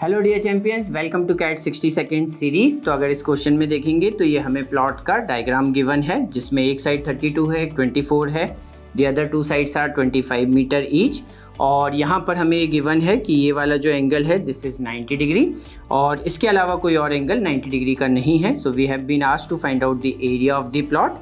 Hello dear champions, welcome to CAT 60 second series. तो अगर इस क्वेश्चन में देखेंगे तो ये हमें प्लॉट का डायग्राम गिवन है जिसमें एक साइड 32 है, एक 24 है, the other two sides are 25 metre each. और यहाँ पर हमें ये गिवन है कि ये वाला जो एंगल है दिस इज़ 90 डिग्री और इसके अलावा कोई और एंगल 90 डिग्री का नहीं है। So we have been asked to find out the area of the plot.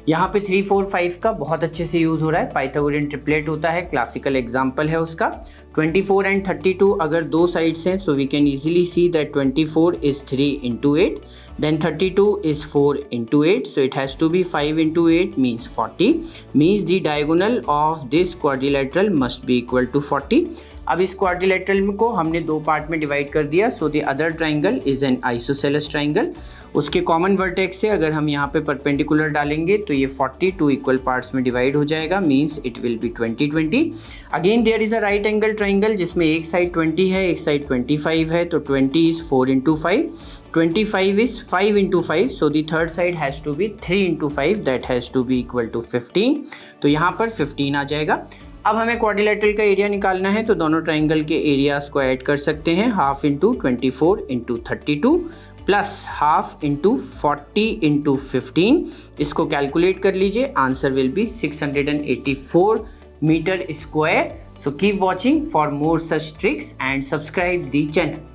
यहाँ पे 3, 4, 5 का बहुत अच्छे से यूज़ हो रहा है। पाइथागोरियन ट्रिपलेट होता है, क्लासिकल एग्जाम्पल है उसका। 24 एंड 32 अगर दो साइड्स हैं so we can easily see that 24 is 3 into 8, then 32 is 4 into 8, so it has to be 5 into 8 means 40, means the diagonal of this quadrilateral must be equal to 40। अब इस quadrilateral को हमने दो part में divide कर दिया। So the other triangle is an isosceles triangle. उसके common vertex से अगर हम यहाँ पे परपेंडिकुलर डालेंगे तो ये 42 इक्वल पार्ट्स में डिवाइड हो जाएगा, means it will be 20 20। Again there is a right angle triangle जिसमें एक साइड 20 है, एक साइड 25 है, तो 20 is 4 into 5, 25 is 5 into 5, so the third side has to be 3 into 5, that has to be equal to 15। तो यहाँ पर 15 आ जाएगा। अब हमें क्वाड्रिलेटरल का एरिया निकालना है तो दोनों ट्राइंगल के एरियाज को ऐड कर सकते हैं। Half into 24 into 32 plus half into 40 into 15। इसको कैलकुलेट कर लीजिए, answer will be 684 metre square. So keep watching for more such tricks and subscribe the channel.